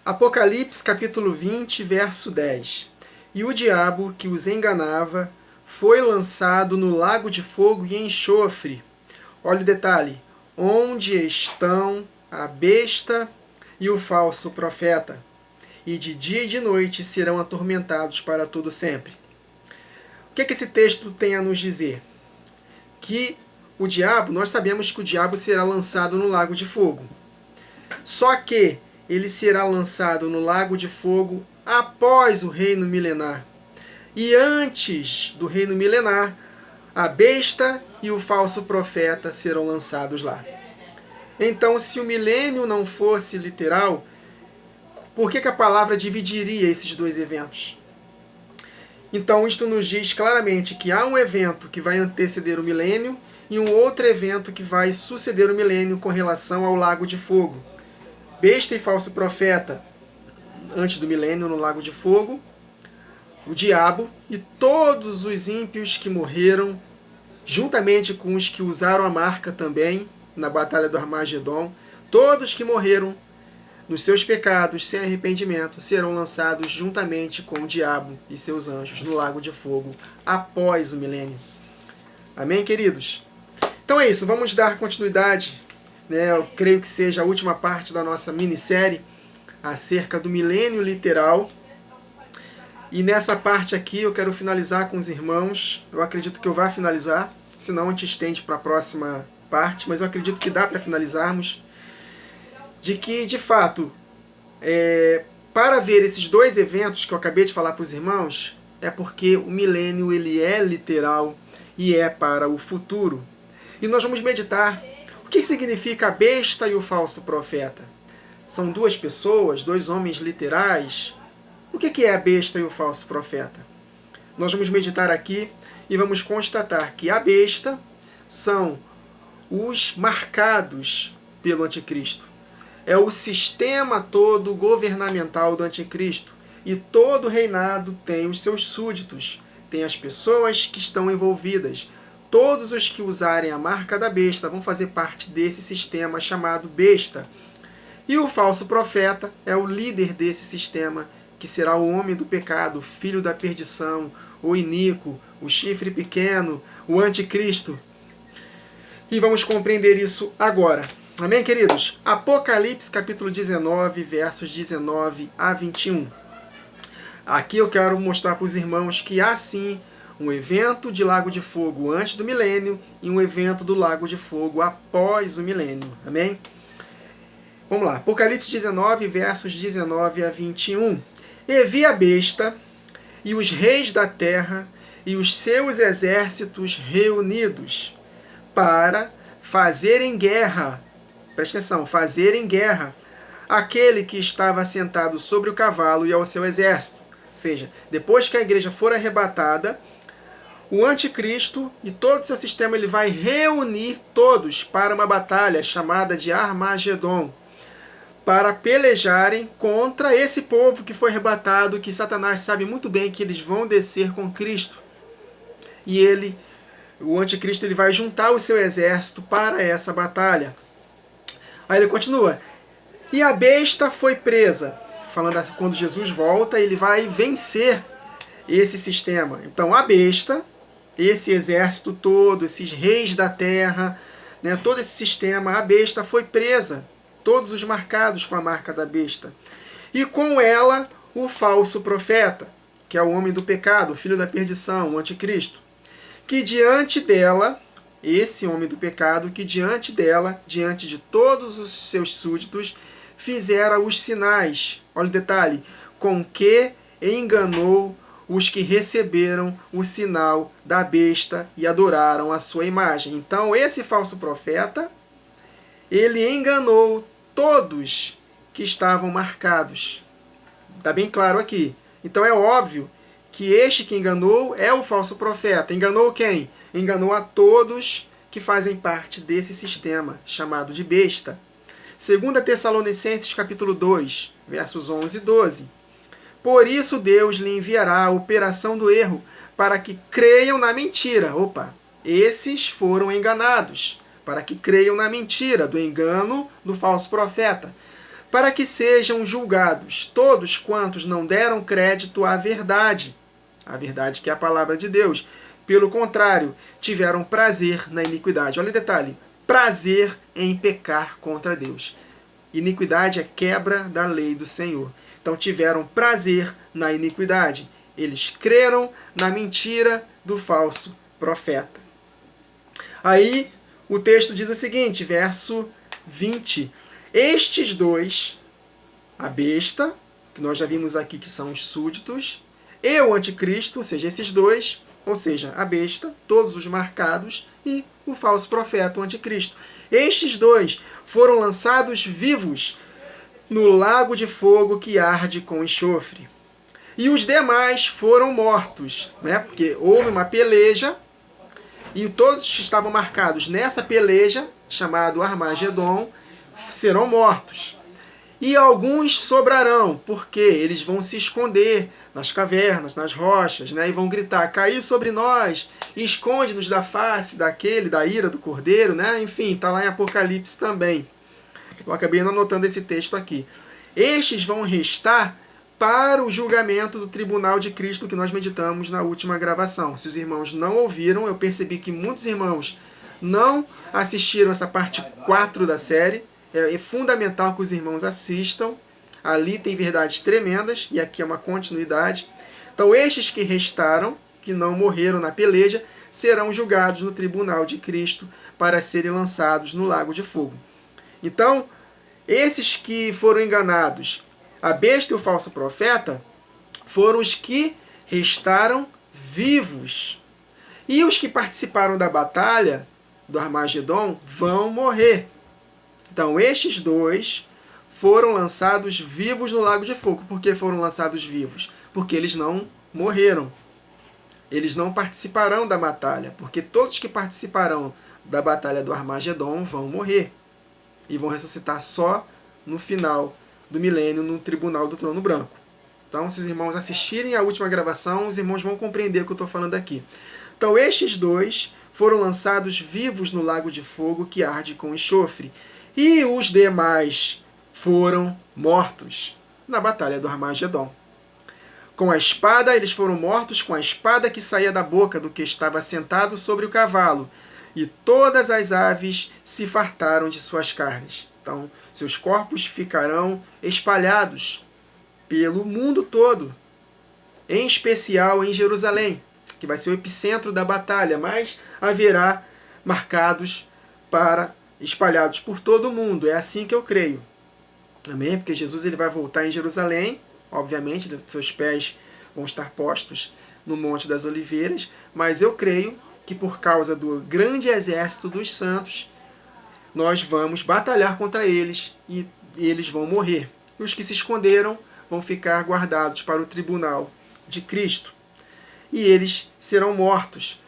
Apocalipse capítulo 20, verso 10. E o diabo que os enganava foi lançado no lago de fogo e enxofre. Olha o detalhe. Onde estão a besta e o falso profeta. E de dia e de noite serão atormentados para todo sempre. O que esse texto tem a nos dizer? Que o diabo, nós sabemos que o diabo será lançado no lago de fogo. Só que ele será lançado no lago de fogo após o reino milenar. E antes do reino milenar, a besta e o falso profeta serão lançados lá. Então, se o milênio não fosse literal, por que a palavra dividiria esses dois eventos? Então, isto nos diz claramente que há um evento que vai anteceder o milênio e um outro evento que vai suceder o milênio com relação ao lago de fogo. Besta e falso profeta, antes do milênio, no lago de fogo, o diabo e todos os ímpios que morreram, juntamente com os que usaram a marca também, na batalha do Armagedon, todos que morreram nos seus pecados, sem arrependimento, serão lançados juntamente com o diabo e seus anjos no lago de fogo, após o milênio. Amém, queridos? Então é isso, vamos dar continuidade. Eu creio que seja a última parte da nossa minissérie acerca do milênio literal. E nessa parte aqui eu quero finalizar com os irmãos. Eu acredito que eu vá finalizar, senão a gente estende para a próxima parte, mas eu acredito que dá para finalizarmos. De que, de fato, para ver esses dois eventos que eu acabei de falar para os irmãos, é porque o milênio ele é literal e é para o futuro. E nós vamos meditar. O que significa a besta e o falso profeta? São duas pessoas, dois homens literais? O que é a besta e o falso profeta? Nós vamos meditar aqui e vamos constatar que a besta são os marcados pelo anticristo. É o sistema todo governamental do anticristo. E todo reinado tem os seus súditos, tem as pessoas que estão envolvidas. Todos os que usarem a marca da besta vão fazer parte desse sistema chamado besta. E o falso profeta é o líder desse sistema, que será o homem do pecado, o filho da perdição, o iníquo, o chifre pequeno, o anticristo. E vamos compreender isso agora. Amém, queridos? Apocalipse capítulo 19, versos 19 a 21. Aqui eu quero mostrar para os irmãos que há sim um evento de lago de fogo antes do milênio e um evento do lago de fogo após o milênio. Amém? Vamos lá. Apocalipse 19, versos 19 a 21. E vi a besta e os reis da terra e os seus exércitos reunidos para fazerem guerra. Presta atenção, fazerem guerra àquele que estava sentado sobre o cavalo e ao seu exército. Ou seja, depois que a igreja for arrebatada, o anticristo e todo o seu sistema ele vai reunir todos para uma batalha chamada de Armagedon, para pelejarem contra esse povo que foi arrebatado, que Satanás sabe muito bem que eles vão descer com Cristo. E o anticristo ele vai juntar o seu exército para essa batalha. Aí ele continua. E a besta foi presa. Falando assim, quando Jesus volta, ele vai vencer esse sistema. Então a besta, esse exército todo, esses reis da terra, todo esse sistema, a besta foi presa. Todos os marcados com a marca da besta. E com ela o falso profeta, que é o homem do pecado, o filho da perdição, o anticristo. Que diante dela, esse homem do pecado, que diante dela, diante de todos os seus súditos, fizera os sinais. Olha o detalhe. Com que enganou os que receberam o sinal da besta e adoraram a sua imagem. Então esse falso profeta, ele enganou todos que estavam marcados. Está bem claro aqui. Então é óbvio que este que enganou é o falso profeta. Enganou quem? Enganou a todos que fazem parte desse sistema chamado de besta. 2 Tessalonicenses capítulo 2, versos 11 e 12. Por isso Deus lhe enviará a operação do erro, para que creiam na mentira. Esses foram enganados. Para que creiam na mentira, do engano do falso profeta. para que sejam julgados todos quantos não deram crédito à verdade que é a palavra de Deus. Pelo contrário, tiveram prazer na iniquidade. Olha o detalhe, prazer em pecar contra Deus. Iniquidade é quebra da lei do Senhor. Então tiveram prazer na iniquidade. Eles creram na mentira do falso profeta. Aí o texto diz o seguinte, verso 20. Estes dois, a besta, que nós já vimos aqui que são os súditos, e o anticristo, ou seja, esses dois, ou seja, a besta, todos os marcados, e o falso profeta, o anticristo. Estes dois foram lançados vivos no lago de fogo que arde com enxofre. E os demais foram mortos, né? Porque houve uma peleja, e todos que estavam marcados nessa peleja, chamado Armagedon, serão mortos. E alguns sobrarão, porque eles vão se esconder nas cavernas, nas rochas, né? E vão gritar, caí sobre nós, e esconde-nos da face daquele, da ira do cordeiro, né? Enfim, está lá em Apocalipse também. Eu acabei anotando esse texto aqui. Estes vão restar para o julgamento do tribunal de Cristo que nós meditamos na última gravação. Se os irmãos não ouviram, eu percebi que muitos irmãos não assistiram essa parte 4 da série. É fundamental que os irmãos assistam. Ali tem verdades tremendas, e aqui é uma continuidade. Então, estes que restaram, que não morreram na peleja, serão julgados no tribunal de Cristo para serem lançados no lago de fogo. Então, esses que foram enganados, a besta e o falso profeta, foram os que restaram vivos. E os que participaram da batalha do Armagedon vão morrer. Então, estes dois foram lançados vivos no lago de fogo. Por que foram lançados vivos? Porque eles não morreram. Eles não participarão da batalha. Porque todos que participarão da batalha do Armagedon vão morrer. E vão ressuscitar só no final do milênio, no tribunal do trono branco. Então, se os irmãos assistirem a última gravação, os irmãos vão compreender o que eu estou falando aqui. Então, estes dois foram lançados vivos no lago de fogo que arde com enxofre. E os demais foram mortos na batalha do Armagedon. Com a espada, eles foram mortos com a espada que saía da boca do que estava sentado sobre o cavalo. E todas as aves se fartaram de suas carnes. Então, seus corpos ficarão espalhados pelo mundo todo, em especial em Jerusalém, que vai ser o epicentro da batalha, mas haverá marcados espalhados por todo o mundo. É assim que eu creio. Amém? Porque Jesus ele vai voltar em Jerusalém, obviamente, seus pés vão estar postos no Monte das Oliveiras, mas eu creio que por causa do grande exército dos santos, nós vamos batalhar contra eles e eles vão morrer. E os que se esconderam vão ficar guardados para o tribunal de Cristo. E eles serão mortos.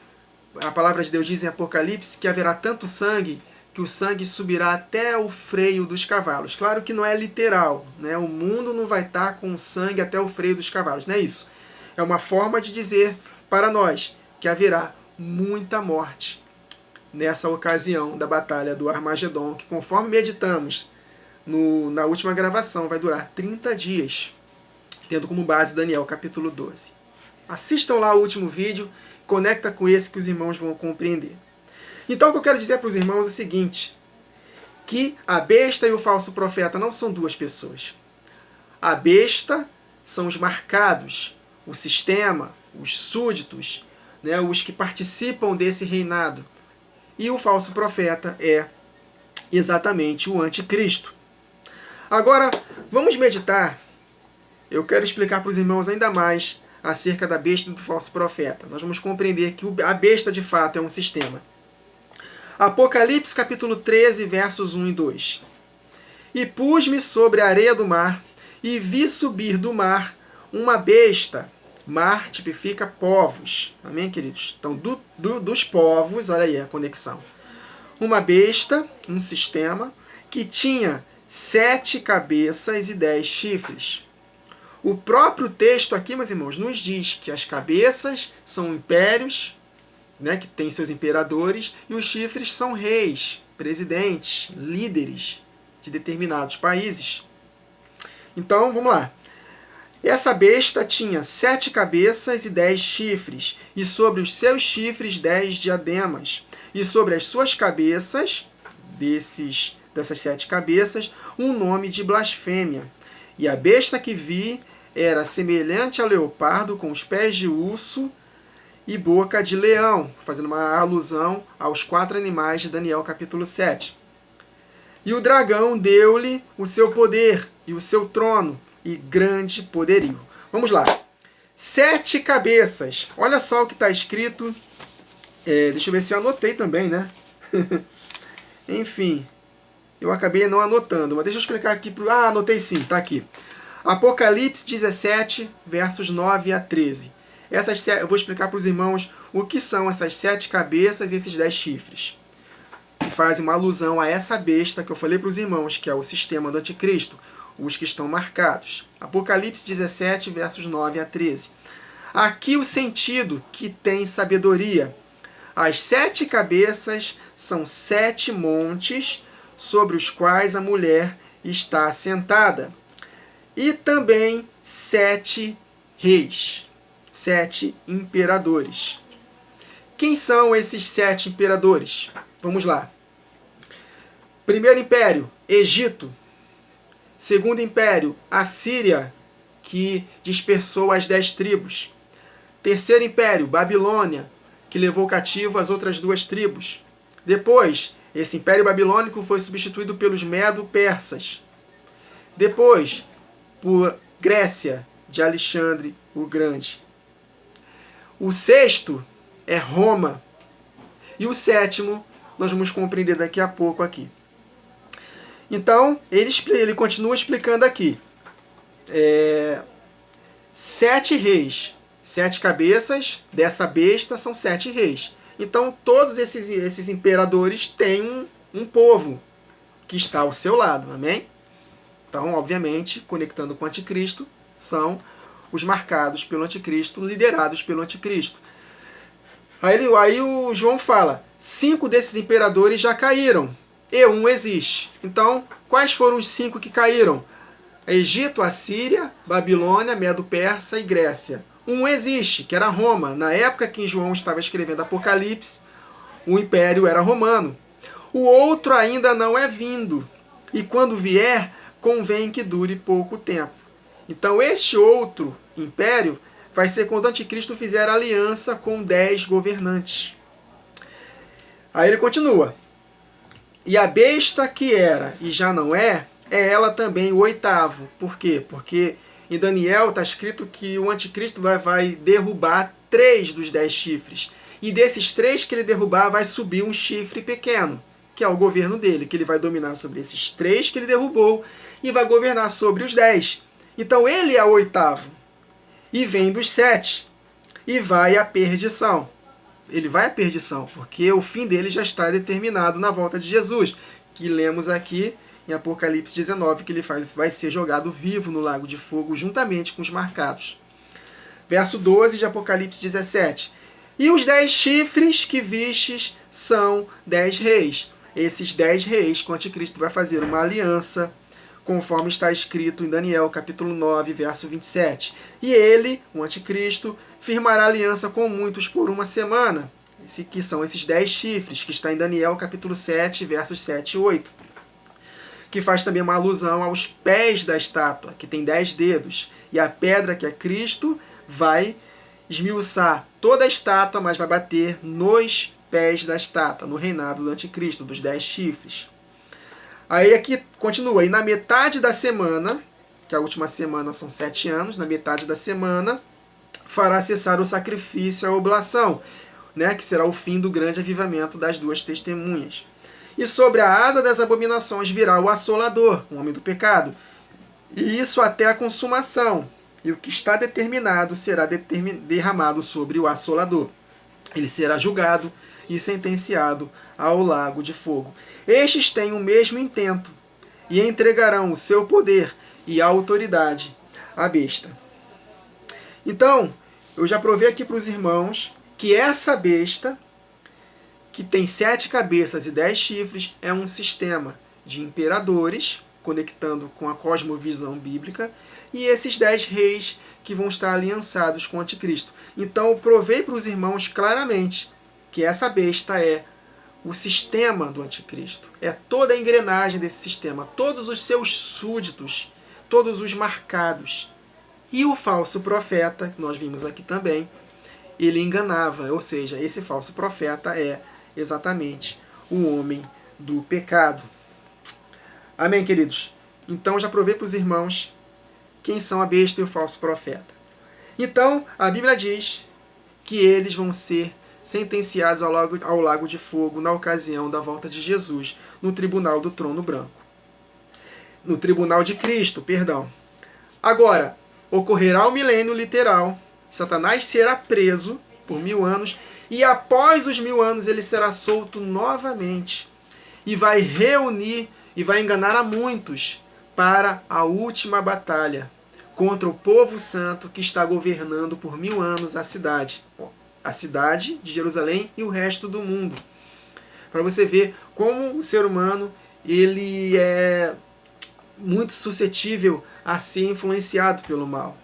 A palavra de Deus diz em Apocalipse que haverá tanto sangue que o sangue subirá até o freio dos cavalos. Claro que não é literal, né? O mundo não vai estar com sangue até o freio dos cavalos, não é isso. É uma forma de dizer para nós que haverá muita morte nessa ocasião da batalha do Armagedon, que conforme meditamos na última gravação, vai durar 30 dias, tendo como base Daniel capítulo 12. Assistam lá o último vídeo, conecta com esse que os irmãos vão compreender. Então o que eu quero dizer para os irmãos é o seguinte, que a besta e o falso profeta não são duas pessoas. A besta são os marcados, o sistema, os súditos, né, os que participam desse reinado. E o falso profeta é exatamente o anticristo. Agora, vamos meditar. Eu quero explicar para os irmãos ainda mais acerca da besta e do falso profeta. Nós vamos compreender que a besta de fato é um sistema. Apocalipse capítulo 13, versos 1 e 2. E pus-me sobre a areia do mar, e vi subir do mar uma besta. Mar tipifica povos. Amém, queridos? Então, dos povos, olha aí a conexão. Uma besta, um sistema, que tinha 7 cabeças e 10 chifres. O próprio texto aqui, meus irmãos, nos diz que as cabeças são impérios, né, que têm seus imperadores, e os chifres são reis, presidentes, líderes de determinados países. Então, vamos lá. Essa besta tinha 7 cabeças e 10 chifres, e sobre os seus chifres 10 diademas, e sobre as suas cabeças, dessas 7 cabeças, um nome de blasfêmia. E a besta que vi era semelhante ao leopardo, com os pés de urso e boca de leão, fazendo uma alusão aos 4 animais de Daniel capítulo 7. E o dragão deu-lhe o seu poder e o seu trono e grande poderio. Vamos lá. 7 cabeças. Olha só o que está escrito. Deixa eu ver se eu anotei também, né? Enfim, eu acabei não anotando, mas deixa eu explicar aqui. Anotei sim, está aqui. Apocalipse 17, versos 9 a 13. Eu vou explicar para os irmãos o que são essas 7 cabeças e esses 10 chifres. Que fazem uma alusão a essa besta que eu falei para os irmãos, que é o sistema do anticristo, os que estão marcados. Apocalipse 17, versos 9 a 13. Aqui o sentido que tem sabedoria. As 7 cabeças são 7 montes sobre os quais a mulher está sentada. E também 7 reis, 7 imperadores. Quem são esses 7 imperadores? Vamos lá. Primeiro império, Egito. Segundo império, Assíria, que dispersou as 10 tribos. Terceiro império, Babilônia, que levou cativo as outras 2 tribos. Depois, esse império babilônico foi substituído pelos medo-persas. Depois, por Grécia, de Alexandre o Grande. O sexto é Roma. E o sétimo, nós vamos compreender daqui a pouco aqui. Então, ele continua explicando aqui. 7 reis, 7 cabeças dessa besta são 7 reis. Então, todos esses imperadores têm um povo que está ao seu lado, amém? Então, obviamente, conectando com o anticristo, são os marcados pelo anticristo, liderados pelo anticristo. Aí o João fala, 5 desses imperadores já caíram, e um existe. Então, quais foram os 5 que caíram? Egito, Assíria, Babilônia, Medo-Persa e Grécia. Um existe, que era Roma. Na época que João estava escrevendo Apocalipse, o império era romano. O outro ainda não é vindo, e quando vier, convém que dure pouco tempo. Então, este outro império vai ser quando o anticristo fizer aliança com 10 governantes. Aí ele continua. E a besta que era e já não é ela também o 8º. Por quê? Porque em Daniel está escrito que o anticristo vai derrubar 3 dos 10 chifres. E desses 3 que ele derrubar, vai subir um chifre pequeno, que é o governo dele, que ele vai dominar sobre esses 3 que ele derrubou e vai governar sobre os 10. Então ele é o 8º. E vem dos 7. E vai à perdição. Ele vai à perdição, porque o fim dele já está determinado na volta de Jesus, que lemos aqui em Apocalipse 19, que ele vai ser jogado vivo no lago de fogo, juntamente com os marcados. Verso 12 de Apocalipse 17. E os 10 chifres que vistes são 10 reis. Esses 10 reis, com o anticristo, vai fazer uma aliança, conforme está escrito em Daniel, capítulo 9, verso 27. E ele, o anticristo, firmará aliança com muitos por uma semana, que são esses 10 chifres, que está em Daniel, capítulo 7, versos 7 e 8. Que faz também uma alusão aos pés da estátua, que tem 10 dedos. E a pedra, que é Cristo, vai esmiuçar toda a estátua, mas vai bater nos pés da estátua, no reinado do anticristo, dos 10 chifres. Aí aqui continua, e na metade da semana, que a última semana são 7 anos, na metade da semana, fará cessar o sacrifício e a oblação, né, que será o fim do grande avivamento das 2 testemunhas. E sobre a asa das abominações virá o assolador, o homem do pecado, e isso até a consumação, e o que está determinado será derramado sobre o assolador. Ele será julgado e sentenciado ao lago de fogo. Estes têm o mesmo intento, e entregarão o seu poder e a autoridade à besta. Então, eu já provei aqui para os irmãos que essa besta, que tem 7 cabeças e 10 chifres, é um sistema de imperadores conectando com a cosmovisão bíblica, e esses 10 reis que vão estar aliançados com o anticristo. Então eu provei para os irmãos claramente que essa besta é o sistema do anticristo. É toda a engrenagem desse sistema, todos os seus súditos, todos os marcados. E o falso profeta, que nós vimos aqui também, ele enganava, ou seja, esse falso profeta é exatamente o homem do pecado. Amém, queridos? Então já provei para os irmãos quem são a besta e o falso profeta. Então, a Bíblia diz que eles vão ser sentenciados ao lago de fogo na ocasião da volta de Jesus, no tribunal do trono branco. No tribunal de Cristo, perdão. Agora, ocorrerá o milênio literal, Satanás será preso por 1000 anos, e após os 1000 anos ele será solto novamente, e vai reunir e vai enganar a muitos para a última batalha contra o povo santo que está governando por 1000 anos a cidade de Jerusalém e o resto do mundo. Para você ver como o ser humano ele é muito suscetível a ser influenciado pelo mal.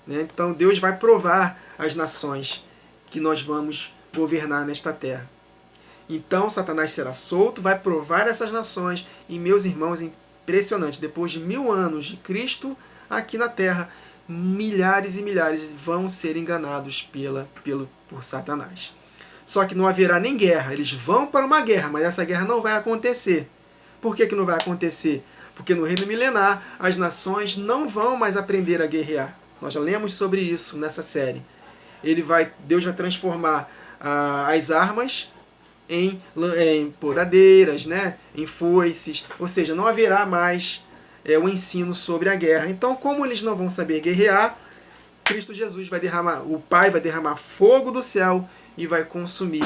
Então Deus vai provar as nações que nós vamos governar nesta terra. Então Satanás será solto, vai provar essas nações, e meus irmãos, impressionante, depois de 1000 anos de Cristo aqui na terra, milhares e milhares vão ser enganados por Satanás. Só que não haverá nem guerra, eles vão para uma guerra, mas essa guerra não vai acontecer. Por que não vai acontecer? Porque no reino milenar as nações não vão mais aprender a guerrear. Nós já lemos sobre isso nessa série. Deus vai transformar as armas em podadeiras, em foices, ou seja, não haverá mais o ensino sobre a guerra. Então, como eles não vão saber guerrear, Cristo Jesus o Pai vai derramar fogo do céu e vai consumir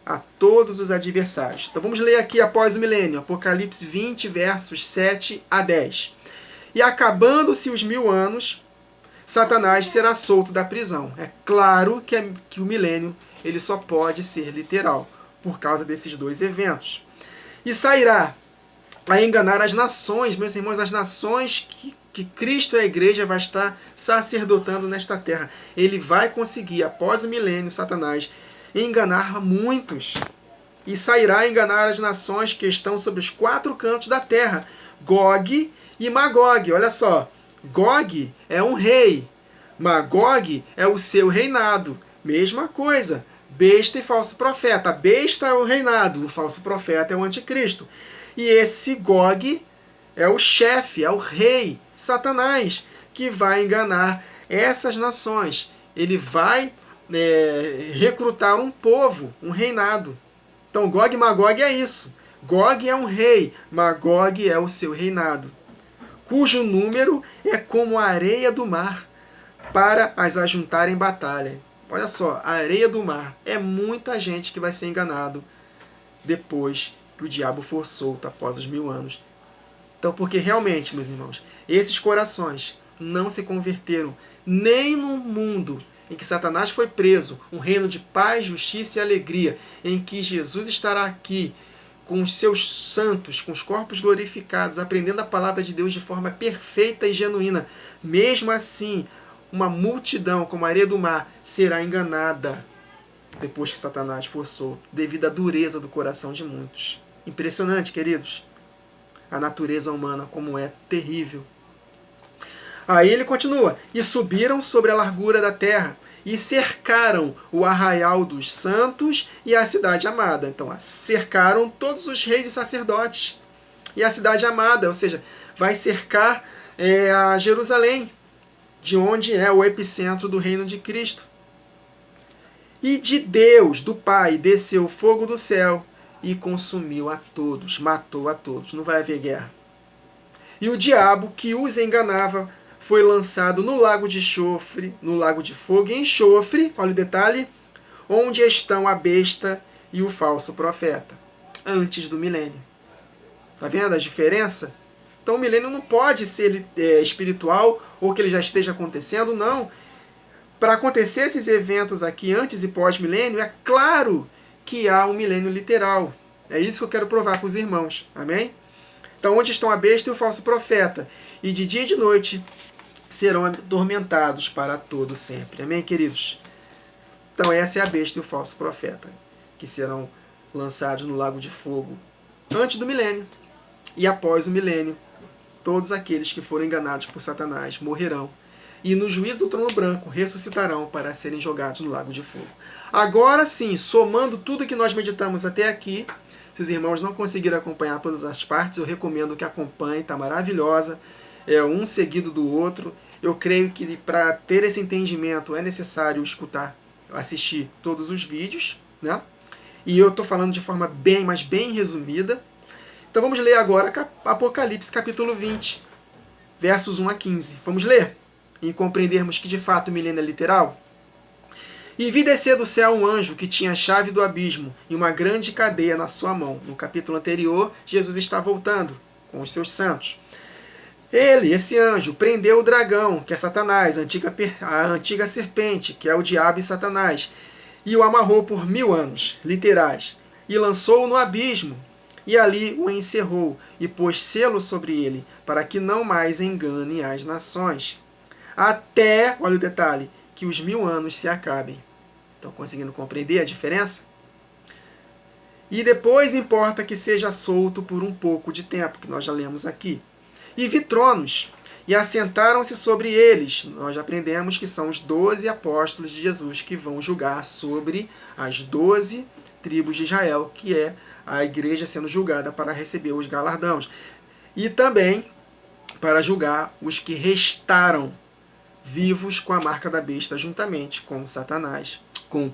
a todos os adversários. Então vamos ler aqui após o milênio, Apocalipse 20, versos 7 a 10. E acabando-se os 1000 anos, Satanás será solto da prisão. É claro que o milênio ele só pode ser literal, por causa desses dois eventos. E sairá a enganar as nações, meus irmãos, as nações que Cristo e a igreja vai estar sacerdotando nesta terra. Ele vai conseguir, após o milênio, Satanás, enganar muitos. E sairá a enganar as nações que estão sobre os 4 cantos da terra, Gog e Magog. Olha só, Gog é um rei, Magog é o seu reinado. Mesma coisa, besta e falso profeta. A besta é o reinado, o falso profeta é o anticristo. E esse Gog é o chefe, é o rei, Satanás, que vai enganar essas nações. Ele vai recrutar um povo, um reinado. Então Gog e Magog é isso. Gog é um rei, Magog é o seu reinado, cujo número é como a areia do mar, para as ajuntar em batalha. Olha só, a areia do mar. É muita gente que vai ser enganado depois que o diabo for solto após os 1000 anos. Então, porque realmente, meus irmãos, esses corações não se converteram nem no mundo em que Satanás foi preso, um reino de paz, justiça e alegria, em que Jesus estará aqui com os seus santos, com os corpos glorificados, aprendendo a palavra de Deus de forma perfeita e genuína. Mesmo assim, uma multidão como a areia do mar será enganada depois que Satanás for solto, devido à dureza do coração de muitos. Impressionante, queridos. A natureza humana como é terrível. Aí ele continua. E subiram sobre a largura da terra e cercaram o arraial dos santos e a cidade amada. Então, cercaram todos os reis e sacerdotes. E a cidade amada, ou seja, vai cercar a Jerusalém, de onde é o epicentro do reino de Cristo. E de Deus, do Pai, desceu fogo do céu e consumiu a todos, matou a todos. Não vai haver guerra. E o diabo que os enganava foi lançado no lago de enxofre, no lago de fogo e enxofre, olha o detalhe, onde estão a besta e o falso profeta, antes do milênio. Está vendo a diferença? Então o milênio não pode ser espiritual ou que ele já esteja acontecendo, não. Para acontecer esses eventos aqui antes e pós-milênio, é claro que há um milênio literal. É isso que eu quero provar para os irmãos. Amém? Então, onde estão a besta e o falso profeta? E de dia e de noite serão atormentados para todo sempre. Amém, queridos? Então, essa é a besta e o falso profeta, que serão lançados no lago de fogo antes do milênio e após o milênio. Todos aqueles que foram enganados por Satanás morrerão e no juízo do trono branco ressuscitarão para serem jogados no lago de fogo. Agora sim, somando tudo que nós meditamos até aqui, se os irmãos não conseguiram acompanhar todas as partes, eu recomendo que acompanhem, está maravilhosa, é um seguido do outro. Eu creio que para ter esse entendimento é necessário escutar, assistir todos os vídeos, né? E eu estou falando de forma bem resumida. Então vamos ler agora Apocalipse capítulo 20, versos 1 a 15. Vamos ler? E compreendermos que de fato o milênio é literal? E vi descer do céu um anjo que tinha a chave do abismo e uma grande cadeia na sua mão. No capítulo anterior, Jesus está voltando com os seus santos. Ele, esse anjo, prendeu o dragão, que é Satanás, a antiga serpente, que é o diabo e Satanás, e o amarrou por 1000 anos, literais, e lançou-o no abismo. E ali o encerrou e pôs selo sobre ele, para que não mais engane as nações. Até, olha o detalhe, que os 1000 anos se acabem. Estão conseguindo compreender a diferença? E depois importa que seja solto por um pouco de tempo, que nós já lemos aqui. E vi tronos, e assentaram-se sobre eles. Nós já aprendemos que são os 12 apóstolos de Jesus que vão julgar sobre as 12 tribos de Israel, que é a igreja sendo julgada para receber os galardões. E também para julgar os que restaram vivos com a marca da besta, juntamente com Satanás, com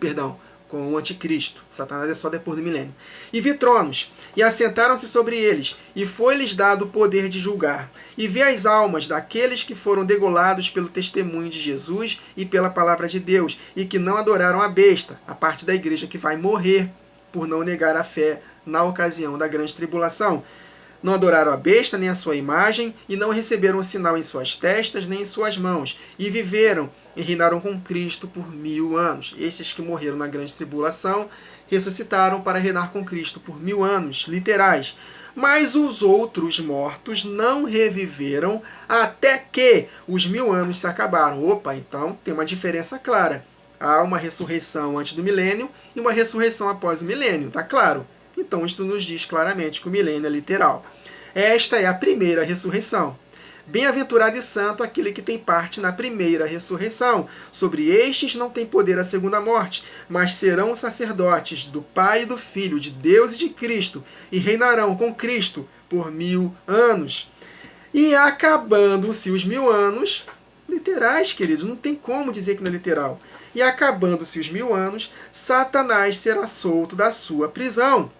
o anticristo. Satanás é só depois do milênio. E vi tronos, e assentaram-se sobre eles, e foi-lhes dado o poder de julgar. E vi as almas daqueles que foram degolados pelo testemunho de Jesus e pela palavra de Deus, e que não adoraram a besta, a parte da igreja que vai morrer por não negar a fé na ocasião da grande tribulação. Não adoraram a besta, nem a sua imagem, e não receberam o sinal em suas testas, nem em suas mãos. E viveram e reinaram com Cristo por 1000 anos. Estes que morreram na grande tribulação ressuscitaram para reinar com Cristo por 1000 anos, literais. Mas os outros mortos não reviveram até que os 1000 anos se acabaram. Opa, então tem uma diferença clara. Há uma ressurreição antes do milênio e uma ressurreição após o milênio, tá claro? Então isto nos diz claramente que o milênio é literal. Esta é a primeira ressurreição. Bem-aventurado e santo aquele que tem parte na primeira ressurreição. Sobre estes não tem poder a segunda morte, mas serão sacerdotes do Pai e do Filho, de Deus e de Cristo, e reinarão com Cristo por 1000 anos. E acabando-se os 1000 anos, literais, queridos, não tem como dizer que não é literal. E acabando-se os 1000 anos, Satanás será solto da sua prisão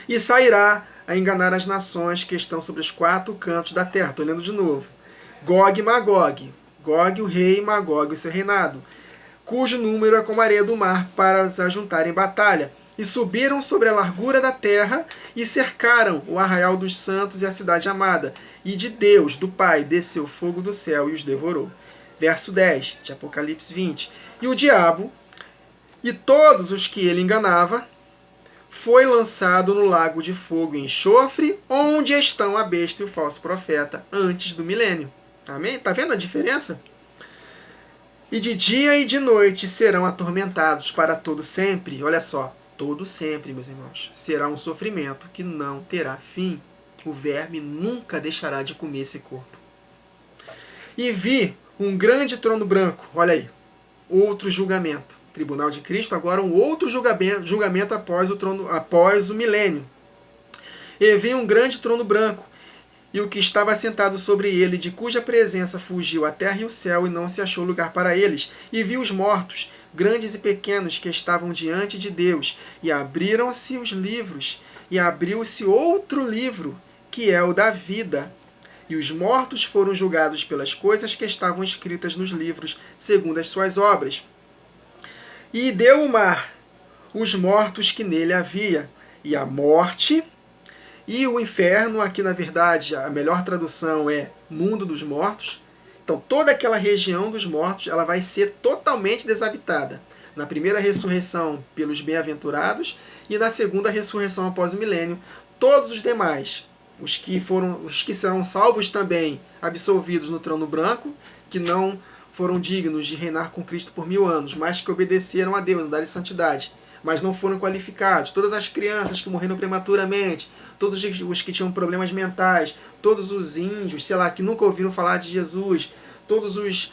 e sairá a enganar as nações que estão sobre os 4 cantos da terra. Estou lendo de novo. Gog e Magog. Gog, o rei, e Magog, o seu reinado, cujo número é como a areia do mar, para os ajuntar em batalha. E subiram sobre a largura da terra e cercaram o arraial dos santos e a cidade amada. E de Deus, do Pai, desceu fogo do céu e os devorou. Verso 10 de Apocalipse 20. E o diabo e todos os que ele enganava foi lançado no lago de fogo e enxofre, onde estão a besta e o falso profeta, antes do milênio. Amém? Está vendo a diferença? E de dia e de noite serão atormentados para todo sempre. Olha só, todo sempre, meus irmãos. Será um sofrimento que não terá fim. O verme nunca deixará de comer esse corpo. E vi um grande trono branco. Olha aí, outro julgamento. Tribunal de Cristo, agora um outro julgamento após o milênio. E vi um grande trono branco, e o que estava sentado sobre ele, de cuja presença fugiu a terra e o céu, e não se achou lugar para eles. E vi os mortos, grandes e pequenos, que estavam diante de Deus, e abriram-se os livros, e abriu-se outro livro, que é o da vida. E os mortos foram julgados pelas coisas que estavam escritas nos livros, segundo as suas obras. E deu o mar os mortos que nele havia, e a morte e o inferno, aqui na verdade a melhor tradução é mundo dos mortos. Então toda aquela região dos mortos ela vai ser totalmente desabitada. Na primeira ressurreição pelos bem-aventurados e na segunda ressurreição após o milênio, todos os demais os que serão salvos também, absolvidos no trono branco, que não foram dignos de reinar com Cristo por 1000 anos, mas que obedeceram a Deus, andaram em santidade, mas não foram qualificados. Todas as crianças que morreram prematuramente, todos os que tinham problemas mentais, todos os índios, sei lá, que nunca ouviram falar de Jesus, todos os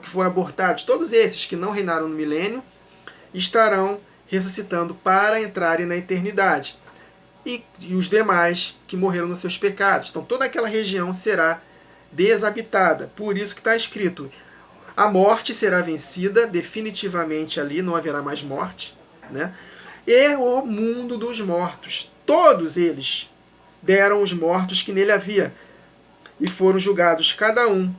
que foram abortados, todos esses que não reinaram no milênio, estarão ressuscitando para entrarem na eternidade. E os demais que morreram nos seus pecados. Então toda aquela região será desabitada. Por isso que está escrito: a morte será vencida definitivamente ali, não haverá mais morte, né? E o mundo dos mortos, todos eles deram os mortos que nele havia, e foram julgados cada um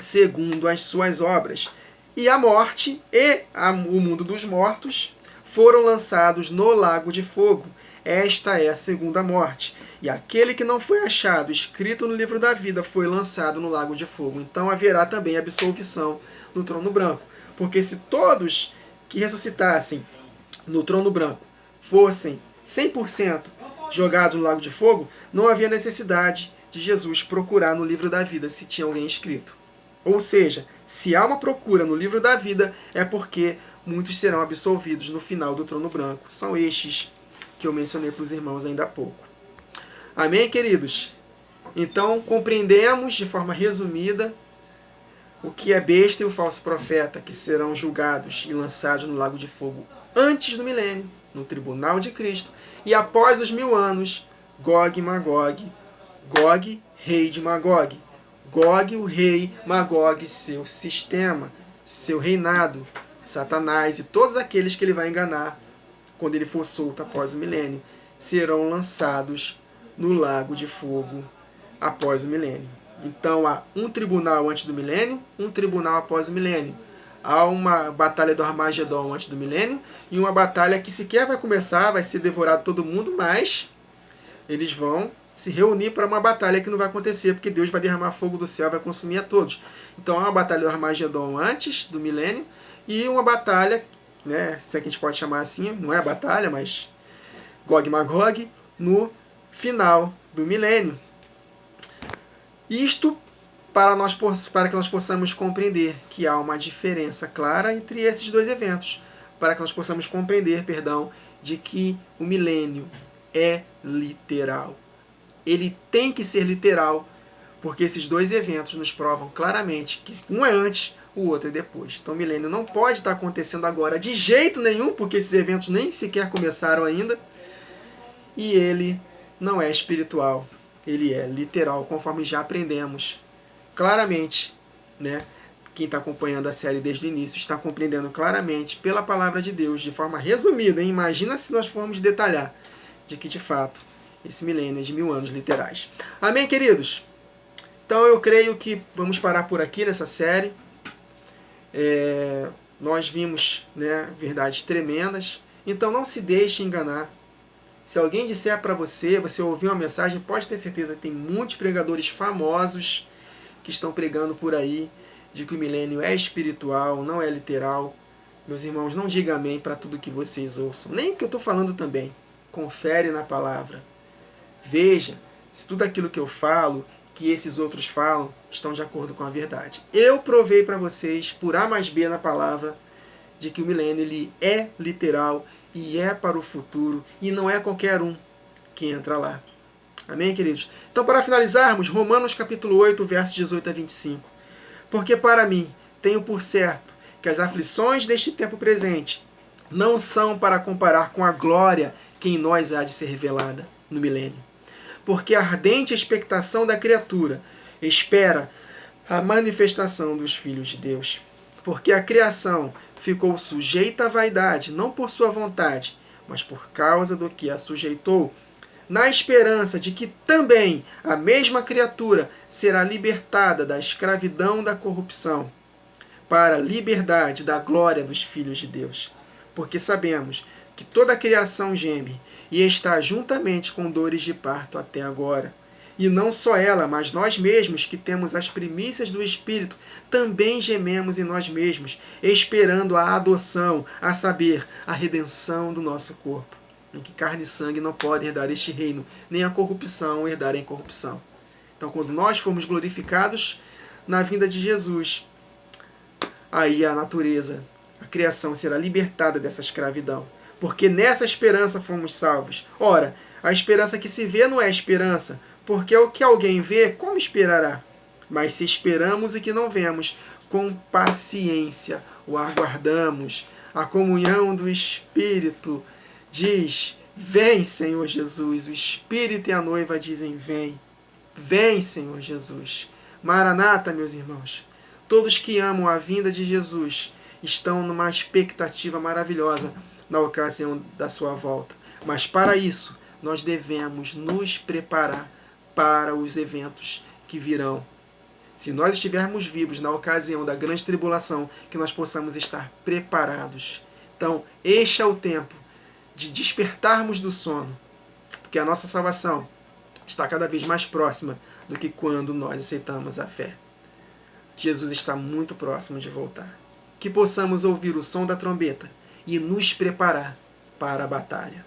segundo as suas obras. E a morte e o mundo dos mortos foram lançados no lago de fogo. Esta é a segunda morte. E aquele que não foi achado escrito no livro da vida foi lançado no lago de fogo. Então haverá também absolvição no trono branco. Porque se todos que ressuscitassem no trono branco fossem 100% jogados no lago de fogo, não havia necessidade de Jesus procurar no livro da vida se tinha alguém escrito. Ou seja, se há uma procura no livro da vida, é porque muitos serão absolvidos no final do trono branco. São estes que eu mencionei para os irmãos ainda há pouco. Amém, queridos? Então, compreendemos de forma resumida o que é besta e o falso profeta, que serão julgados e lançados no lago de fogo antes do milênio, no tribunal de Cristo, e após os 1000 anos, Gog e Magog, Gog, rei de Magog, Gog, o rei, Magog, seu sistema, seu reinado, Satanás e todos aqueles que ele vai enganar quando ele for solto após o milênio, serão lançados no lago de fogo após o milênio. Então há um tribunal antes do milênio, um tribunal após o milênio. Há uma batalha do Armagedon antes do milênio e uma batalha que sequer vai começar, vai ser devorado todo mundo, mas eles vão se reunir para uma batalha que não vai acontecer, porque Deus vai derramar fogo do céu e vai consumir a todos. Então há uma batalha do Armagedon antes do milênio e uma batalha, né, se é que a gente pode chamar assim, não é batalha, mas Gog e Magog, no final do milênio. Isto para que nós possamos compreender que há uma diferença clara entre esses dois eventos, para que nós possamos compreender, de que o milênio é literal. Ele tem que ser literal, porque esses dois eventos nos provam claramente que um é antes, o outro é depois. Então o milênio não pode estar acontecendo agora de jeito nenhum, porque esses eventos nem sequer começaram ainda, e ele não é espiritual, ele é literal, conforme já aprendemos claramente, né? Quem está acompanhando a série desde o início está compreendendo claramente pela palavra de Deus, de forma resumida, hein? Imagina se nós formos detalhar de que de fato esse milênio é de 1000 anos literais. Amém, queridos? Então eu creio que vamos parar por aqui nessa série. Nós vimos, né, verdades tremendas. Então não se deixe enganar. Se alguém disser para você, você ouviu uma mensagem, pode ter certeza que tem muitos pregadores famosos que estão pregando por aí de que o milênio é espiritual, não é literal. Meus irmãos, não diga amém para tudo que vocês ouçam. Nem o que eu estou falando também. Confere na palavra. Veja se tudo aquilo que eu falo, que esses outros falam, estão de acordo com a verdade. Eu provei para vocês, por A mais B na palavra, de que o milênio ele é literal e é para o futuro, e não é qualquer um que entra lá. Amém, queridos? Então, para finalizarmos, Romanos capítulo 8, versos 18 a 25. Porque para mim, tenho por certo que as aflições deste tempo presente não são para comparar com a glória que em nós há de ser revelada no milênio. Porque a ardente expectação da criatura espera a manifestação dos filhos de Deus. Porque a criação ficou sujeita à vaidade, não por sua vontade, mas por causa do que a sujeitou, na esperança de que também a mesma criatura será libertada da escravidão da corrupção, para a liberdade da glória dos filhos de Deus. Porque sabemos que toda a criação geme e está juntamente com dores de parto até agora. E não só ela, mas nós mesmos, que temos as primícias do Espírito, também gememos em nós mesmos, esperando a adoção, a saber, a redenção do nosso corpo. em que carne e sangue não podem herdar este reino, nem a corrupção herdar a incorrupção. Então, quando nós formos glorificados na vinda de Jesus, aí a natureza, a criação será libertada dessa escravidão. Porque nessa esperança fomos salvos. Ora, a esperança que se vê não é esperança, porque o que alguém vê, como esperará? Mas se esperamos e que não vemos, com paciência o aguardamos. A comunhão do Espírito diz: vem, Senhor Jesus. O Espírito e a noiva dizem: vem. Vem, Senhor Jesus. Maranata, meus irmãos. Todos que amam a vinda de Jesus estão numa expectativa maravilhosa na ocasião da sua volta. Mas para isso, nós devemos nos preparar para os eventos que virão. Se nós estivermos vivos na ocasião da grande tribulação, que nós possamos estar preparados. Então, este é o tempo de despertarmos do sono, porque a nossa salvação está cada vez mais próxima do que quando nós aceitamos a fé. Jesus está muito próximo de voltar. Que possamos ouvir o som da trombeta e nos preparar para a batalha.